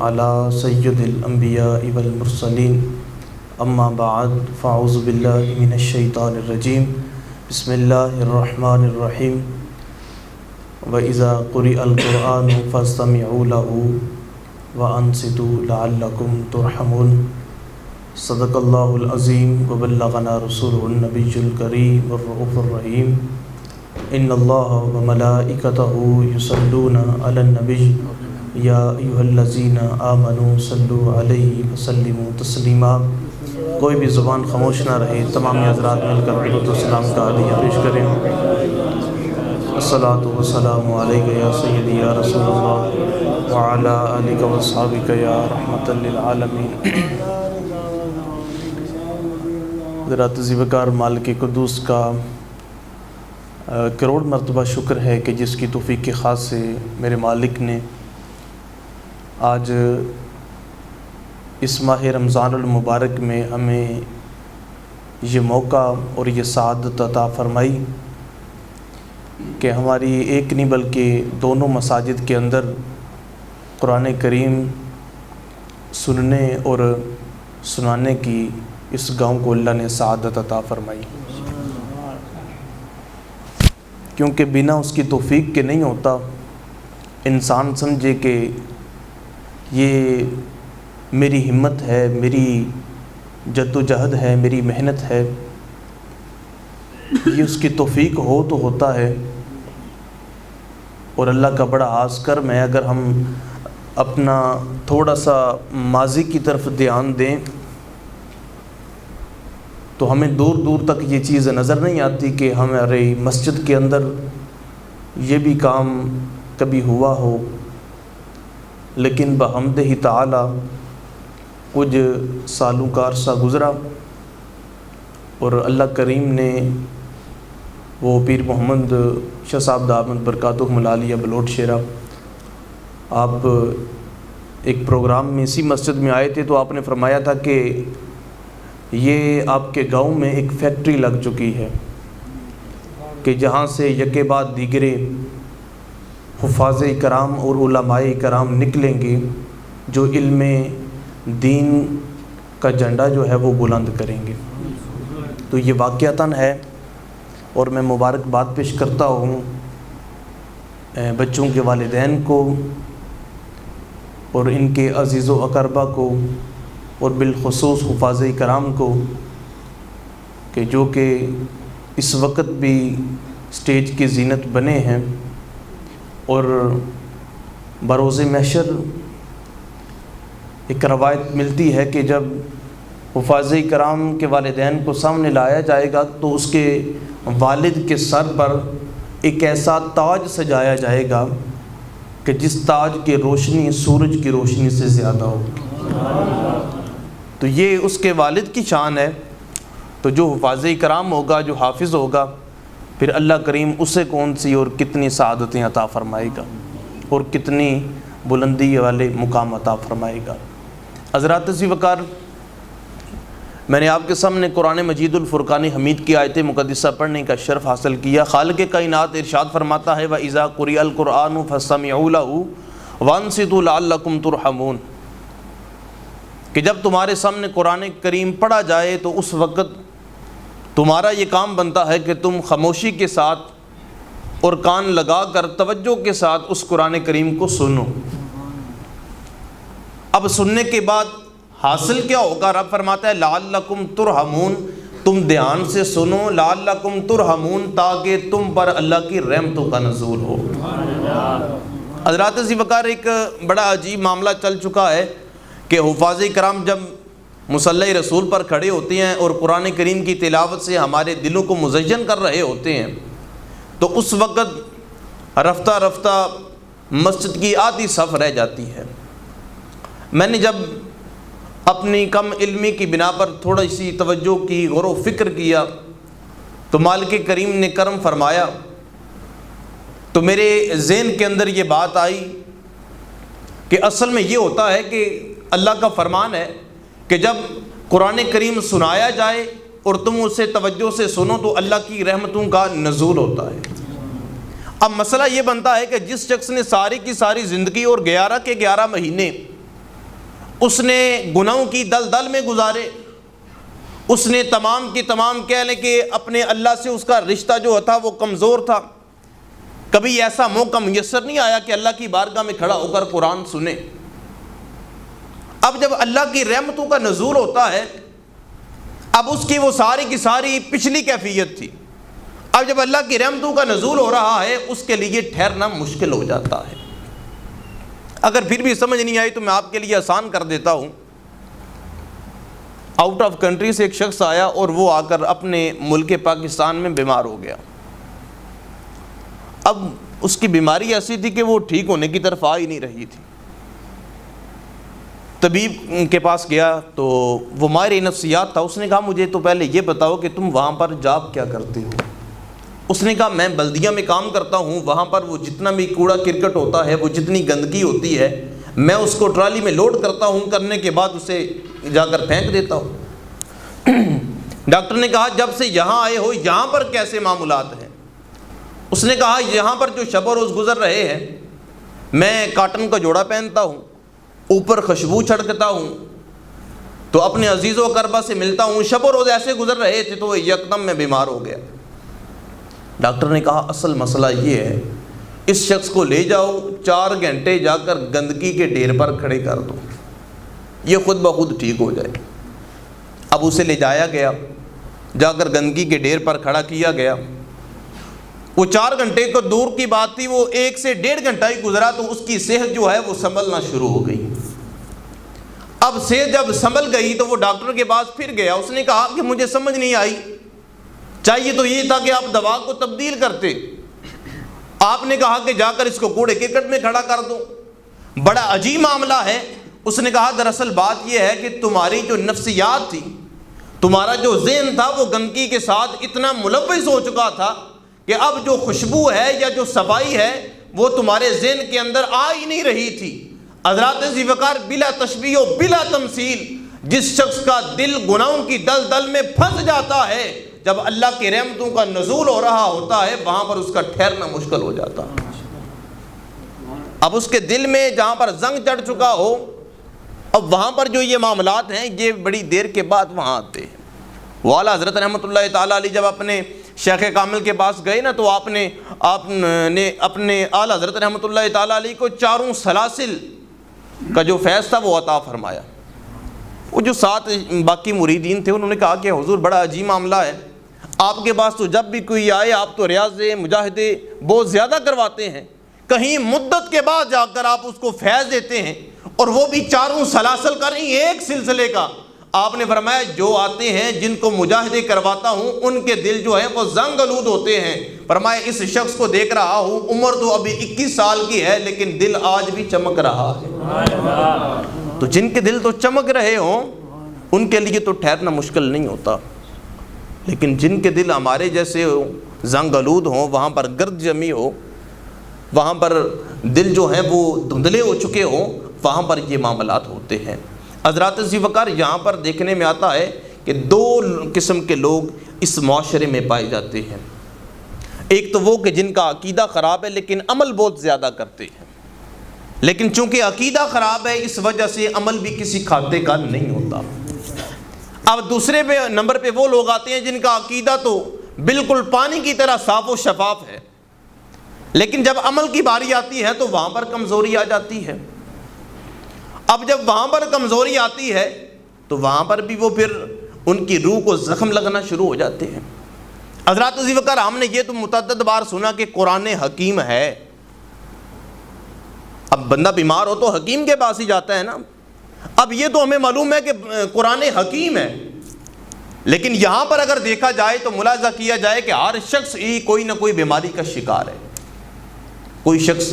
على سید الانبیاء والمرسلین اما بعد فاعوذ باللہ من الشیطان الرجیم بسم اللہ الرحمن الرحیم وَإِذَا قُرِئَ الْقُرْآنُ فَاسْتَمِعُوا لَهُ وَأَنصِتُوا لَعَلَّكُمْ تُرْحَمُونَ صدق اللہ العظیم وبلغنا رسولہ النبی الکریم الرؤوف الرحیم ان اللہ وملائکتہ یصلون علی النبی یا ایھا الذین آمنوا صلوا علیہ وسلموا تسلیما۔ کوئی بھی زبان خاموش نہ رہے، تمام حضرات مل کر درود و سلام کا عطیہ پیش کریں۔ الصلاۃ والسلام علیک یا سیدی یا رسول اللہ وعلی آلک واصحابک یا رحمۃ للعالمین۔ حضرات ذوالفقار مالک قدوس کا کروڑ مرتبہ شکر ہے کہ جس کی توفیق خاص سے میرے مالک نے آج اس ماہ رمضان المبارک میں ہمیں یہ موقع اور یہ سعادت عطا فرمائی کہ ہماری ایک نہیں بلکہ دونوں مساجد کے اندر قرآن کریم سننے اور سنانے کی اس گاؤں کو اللہ نے سعادت عطا فرمائی، کیونکہ بنا اس کی توفیق کے نہیں ہوتا۔ انسان سمجھے کہ یہ میری ہمت ہے، میری جد و جہد ہے، میری محنت ہے، یہ اس کی توفیق ہو تو ہوتا ہے۔ اور اللہ کا بڑا عاذ کرم ہے، اگر ہم اپنا تھوڑا سا ماضی کی طرف دھیان دیں تو ہمیں دور دور تک یہ چیز نظر نہیں آتی کہ ہمارے مسجد کے اندر یہ بھی کام کبھی ہوا ہو، لیکن بحمدہ تعالی کچھ سالوں کا عرصہ گزرا اور اللہ کریم نے وہ پیر محمد شاہ صاحب دامت برکاتہم العالیہ بلوٹ شیرہ، آپ ایک پروگرام میں اسی مسجد میں آئے تھے تو آپ نے فرمایا تھا کہ یہ آپ کے گاؤں میں ایک فیکٹری لگ چکی ہے کہ جہاں سے یکے بعد دیگرے حفاظ کرام اور علماء کرام نکلیں گے جو علم دین کا جھنڈا جو ہے وہ بلند کریں گے۔ تو یہ واقعتاً ہے اور میں مبارکباد پیش کرتا ہوں بچوں کے والدین کو اور ان کے عزیز و اقربا کو اور بالخصوص حفاظ کرام کو کہ جو کہ اس وقت بھی سٹیج کی زینت بنے ہیں، اور بروز محشر ایک روایت ملتی ہے کہ جب حفاظ کرام کے والدین کو سامنے لایا جائے گا تو اس کے والد کے سر پر ایک ایسا تاج سجایا جائے گا کہ جس تاج کی روشنی سورج کی روشنی سے زیادہ ہوگی۔ تو یہ اس کے والد کی شان ہے۔ تو جو حفاظ کرام ہوگا، جو حافظ ہوگا، پھر اللہ کریم اسے کون سی اور کتنی سعادتیں عطا فرمائے گا اور کتنی بلندی والے مقام عطا فرمائے گا۔ حضرات ذوالفقار، میں نے آپ کے سامنے قرآن مجید الفرقان حمید کی آیت مقدسہ پڑھنے کا شرف حاصل کیا۔ خالق کائنات ارشاد فرماتا ہے وَإِذَا قُرِئَ الْقُرْآنُ فَاسْتَمِعُوا لَهُ وَأَنصِتُوا لَعَلَّكُمْ تُرْحَمُونَ، کہ جب تمہارے سامنے قرآن کریم پڑھا جائے تو اس وقت تمہارا یہ کام بنتا ہے کہ تم خاموشی کے ساتھ اور کان لگا کر توجہ کے ساتھ اس قرآن کریم کو سنو۔ اب سننے کے بعد حاصل کیا ہوگا؟ رب فرماتا ہے لعلکم ترحمون، تم دھیان سے سنو، لعلکم ترحمون، تاکہ تم پر اللہ کی رحمتوں کا نزول ہو۔ حضرات ذوالفقار، ایک بڑا عجیب معاملہ چل چکا ہے کہ حفاظ کرام جب مصلی رسول پر کھڑے ہوتے ہیں اور قرآن کریم کی تلاوت سے ہمارے دلوں کو مزین کر رہے ہوتے ہیں تو اس وقت رفتہ رفتہ مسجد کی آدھی صف رہ جاتی ہے۔ میں نے جب اپنی کم علمی کی بنا پر تھوڑی سی توجہ کی، غور و فکر کیا تو مالک کریم نے کرم فرمایا، تو میرے ذہن کے اندر یہ بات آئی کہ اصل میں یہ ہوتا ہے کہ اللہ کا فرمان ہے کہ جب قرآن کریم سنایا جائے اور تم اسے توجہ سے سنو تو اللہ کی رحمتوں کا نزول ہوتا ہے۔ اب مسئلہ یہ بنتا ہے کہ جس شخص نے ساری کی ساری زندگی اور 11 کے 11 مہینے اس نے گناہوں کی دلدل میں گزارے، اس نے تمام کی تمام کہہ لیں کہ اپنے اللہ سے اس کا رشتہ جو تھا وہ کمزور تھا، کبھی ایسا موقع میسر نہیں آیا کہ اللہ کی بارگاہ میں کھڑا ہو کر قرآن سنے۔ اب جب اللہ کی رحمتوں کا نزول ہوتا ہے، اب اس کی وہ ساری کی ساری پچھلی کیفیت تھی، اب جب اللہ کی رحمتوں کا نزول ہو رہا ہے اس کے لیے ٹھہرنا مشکل ہو جاتا ہے۔ اگر پھر بھی سمجھ نہیں آئی تو میں آپ کے لیے آسان کر دیتا ہوں۔ آؤٹ آف کنٹری سے ایک شخص آیا اور وہ آ کر اپنے ملک پاکستان میں بیمار ہو گیا۔ اب اس کی بیماری ایسی تھی کہ وہ ٹھیک ہونے کی طرف آ ہی نہیں رہی تھی۔ طبیب کے پاس گیا تو وہ ماہر نفسیات تھا، اس نے کہا مجھے تو پہلے یہ بتاؤ کہ تم وہاں پر جاب کیا کرتے ہو؟ اس نے کہا میں بلدیہ میں کام کرتا ہوں، وہاں پر وہ جتنا بھی کوڑا کرکٹ ہوتا ہے، وہ جتنی گندگی ہوتی ہے، میں اس کو ٹرالی میں لوڈ کرتا ہوں، کرنے کے بعد اسے جا کر پھینک دیتا ہوں۔ ڈاکٹر نے کہا جب سے یہاں آئے ہو یہاں پر کیسے معاملات ہیں؟ اس نے کہا یہاں پر جو شب و روز گزر رہے ہیں، میں کاٹن کا جوڑا پہنتا ہوں، اوپر خوشبو چھڑکتا ہوں، تو اپنے عزیز و اقربا سے ملتا ہوں، شب و روز ایسے گزر رہے تھے تو یکدم میں بیمار ہو گیا۔ ڈاکٹر نے کہا اصل مسئلہ یہ ہے، اس شخص کو لے جاؤ 4 گھنٹے جا کر گندگی کے ڈھیر پر کھڑے کر دو، یہ خود بخود ٹھیک ہو جائے۔ اب اسے لے جایا گیا، جا کر گندگی کے ڈھیر پر کھڑا کیا گیا۔ وہ 4 گھنٹے کو دور کی بات تھی، وہ 1 سے 1.5 گھنٹہ ہی گزرا تو اس کی صحت جو ہے وہ سنبھلنا شروع ہو گئی۔ اب صحت جب سنبھل گئی تو وہ ڈاکٹر کے پاس پھر گیا، اس نے کہا کہ مجھے سمجھ نہیں آئی، چاہیے تو یہ تھا کہ آپ دوا کو تبدیل کرتے، آپ نے کہا کہ جا کر اس کو کوڑے کرکٹ میں کھڑا کر دو، بڑا عجیب معاملہ ہے۔ اس نے کہا دراصل بات یہ ہے کہ تمہاری جو نفسیات تھی، تمہارا جو ذہن تھا وہ گندگی کے ساتھ اتنا ملوث ہو چکا تھا کہ اب جو خوشبو ہے یا جو صفائی ہے وہ تمہارے ذہن کے اندر آ ہی نہیں رہی تھی۔ حضرات ذی وقار بلا تشبیہ و بلا تمثیل، جس شخص کا دل گناہوں کی دلدل میں پھنس جاتا ہے، جب اللہ کی رحمتوں کا نزول ہو رہا ہوتا ہے وہاں پر اس کا ٹھہرنا مشکل ہو جاتا ہے۔ اب اس کے دل میں جہاں پر زنگ چڑھ چکا ہو، اب وہاں پر جو یہ معاملات ہیں یہ بڑی دیر کے بعد وہاں آتے ہیں۔ والا حضرت رحمۃ اللہ تعالیٰ علیہ جب اپنے شیخ کامل کے پاس گئے نا تو آپ نے اپنے اعلیٰ حضرت رحمۃ اللہ تعالیٰ علیہ کو 4 سلاسل کا جو فیض تھا وہ عطا فرمایا۔ وہ جو 7 باقی مریدین تھے انہوں نے کہا کہ حضور بڑا عجیب معاملہ ہے، آپ کے پاس تو جب بھی کوئی آئے آپ تو ریاضے مجاہدے بہت زیادہ کرواتے ہیں، کہیں مدت کے بعد جا کر آپ اس کو فیض دیتے ہیں، اور وہ بھی 4 سلاسل کا نہیں، ایک سلسلے کا۔ آپ نے فرمایا جو آتے ہیں جن کو مجاہدے کرواتا ہوں ان کے دل جو ہیں وہ زنگ آلود ہوتے ہیں۔ فرمایا اس شخص کو دیکھ رہا ہوں، عمر تو ابھی 21 سال کی ہے لیکن دل آج بھی چمک رہا ہے۔ تو جن کے دل تو چمک رہے ہوں ان کے لیے تو ٹھہرنا مشکل نہیں ہوتا، لیکن جن کے دل ہمارے جیسے زنگ آلود ہوں، وہاں پر گرد جمی ہو، وہاں پر دل جو ہیں وہ دھندلے ہو چکے ہوں، وہاں پر یہ معاملات ہوتے ہیں۔ حضرات ذی وقار یہاں پر دیکھنے میں آتا ہے کہ 2 قسم کے لوگ اس معاشرے میں پائے جاتے ہیں۔ ایک تو وہ کہ جن کا عقیدہ خراب ہے لیکن عمل بہت زیادہ کرتے ہیں، لیکن چونکہ عقیدہ خراب ہے اس وجہ سے عمل بھی کسی کھاتے کا نہیں ہوتا۔ اب دوسرے نمبر پہ وہ لوگ آتے ہیں جن کا عقیدہ تو بالکل پانی کی طرح صاف و شفاف ہے، لیکن جب عمل کی باری آتی ہے تو وہاں پر کمزوری آ جاتی ہے۔ اب جب وہاں پر کمزوری آتی ہے تو وہاں پر بھی وہ پھر ان کی روح کو زخم لگنا شروع ہو جاتے ہیں۔ حضرات ذی وقار ہم نے یہ تو متعدد بار سنا کہ قرآن حکیم ہے، اب بندہ بیمار ہو تو حکیم کے پاس ہی جاتا ہے نا۔ اب یہ تو ہمیں معلوم ہے کہ قرآن حکیم ہے، لیکن یہاں پر اگر دیکھا جائے تو ملاحظہ کیا جائے کہ ہر شخص ہی کوئی نہ کوئی بیماری کا شکار ہے۔ کوئی شخص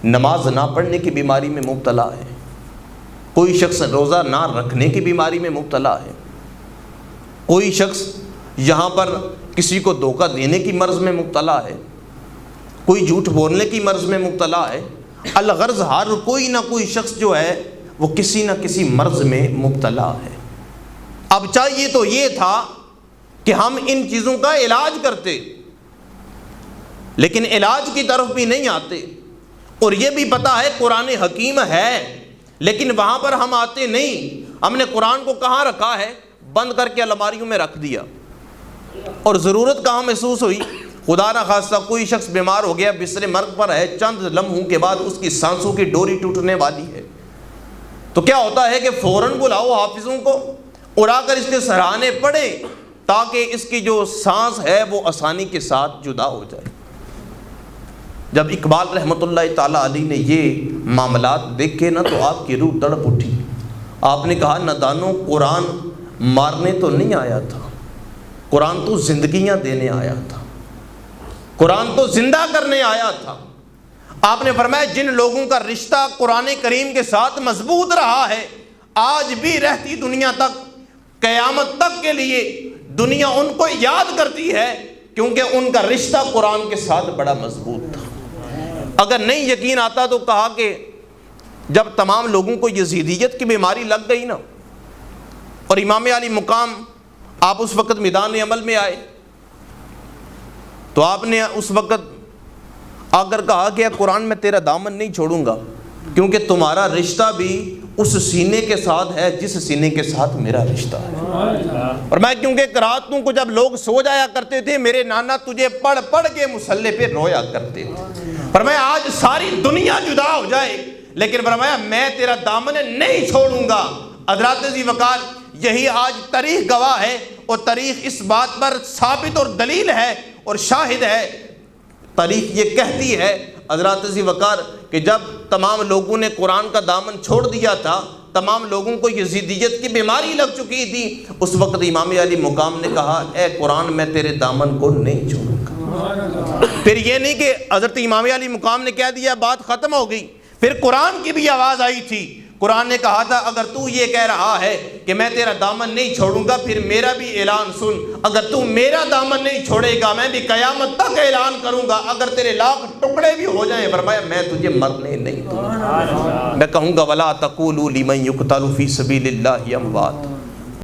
نماز نہ پڑھنے کی بیماری میں مبتلا ہے، کوئی شخص روزہ نہ رکھنے کی بیماری میں مبتلا ہے، کوئی شخص یہاں پر کسی کو دھوکہ دینے کی مرض میں مبتلا ہے، کوئی جھوٹ بولنے کی مرض میں مبتلا ہے۔ الغرض ہر کوئی نہ کوئی شخص جو ہے وہ کسی نہ کسی مرض میں مبتلا ہے۔ اب چاہیے تو یہ تھا کہ ہم ان چیزوں کا علاج کرتے، لیکن علاج کی طرف بھی نہیں آتے، اور یہ بھی پتہ ہے قرآن حکیم ہے لیکن وہاں پر ہم آتے نہیں. ہم نے قرآن کو کہاں رکھا ہے؟ بند کر کے الماریوں میں رکھ دیا. اور ضرورت کہاں محسوس ہوئی؟ خدا نہ خواستہ کوئی شخص بیمار ہو گیا، بستر مرگ پر ہے، چند لمحوں کے بعد اس کی سانسوں کی ڈوری ٹوٹنے والی ہے، تو کیا ہوتا ہے کہ فوراً بلاؤ حافظوں کو، اڑا کر اس کے سراہانے پڑے تاکہ اس کی جو سانس ہے وہ آسانی کے ساتھ جدا ہو جائے. جب اقبال رحمۃ اللہ تعالیٰ علیہ نے یہ معاملات دیکھے نا تو آپ کی روح تڑپ اٹھی. آپ نے کہا نادانوں، قرآن مارنے تو نہیں آیا تھا، قرآن تو زندگیاں دینے آیا تھا، قرآن تو زندہ کرنے آیا تھا. آپ نے فرمایا جن لوگوں کا رشتہ قرآن کریم کے ساتھ مضبوط رہا ہے، آج بھی رہتی دنیا تک، قیامت تک کے لیے دنیا ان کو یاد کرتی ہے، کیونکہ ان کا رشتہ قرآن کے ساتھ بڑا مضبوط تھا. اگر نہیں یقین آتا تو کہا کہ جب تمام لوگوں کو یزیدیت کی بیماری لگ گئی نا، اور امام علی مقام آپ اس وقت میدان عمل میں آئے، تو آپ نے اس وقت آ کر کہا کہ قرآن میں تیرا دامن نہیں چھوڑوں گا، کیونکہ تمہارا رشتہ بھی اس سینے کے ساتھ ہے جس سینے کے ساتھ میرا رشتہ ہے. اور میں کیونکہ راتوں کو جب لوگ سو جایا کرتے تھے، میرے نانا تجھے پڑھ پڑھ کے مصلے پہ رویا کرتے تھے. فرمایا آج ساری دنیا جدا ہو جائے لیکن فرمایا میں تیرا دامن نہیں چھوڑوں گا. حضرات ذی وقار یہی آج تاریخ گواہ ہے، اور تاریخ اس بات پر ثابت اور دلیل ہے اور شاہد ہے. تاریخ یہ کہتی ہے حضرات ذی وقار کہ جب تمام لوگوں نے قرآن کا دامن چھوڑ دیا تھا، تمام لوگوں کو یزیدیت کی بیماری لگ چکی تھی، اس وقت امام علی مقام نے کہا اے قرآن میں تیرے دامن کو نہیں چھوڑوں گا. پھر یہ نہیں کہ حضرت امام علی مقام نے کہہ دیا بات ختم ہو گئی، پھر قرآن کی بھی آواز آئی تھی. قرآن نے کہا تھا اگر تو یہ کہہ رہا ہے کہ میں تیرا دامن نہیں چھوڑوں گا، پھر میرا بھی اعلان سن، اگر تو میرا دامن نہیں چھوڑے گا میں بھی قیامت تک اعلان کروں گا، اگر تیرے لاکھ ٹکڑے بھی ہو جائیں فرمایا میں تجھے مرنے نہیں دوں گا. میں کہوں گا ولا تقولوا لمن یقتل فی سبیل اللہ اموات،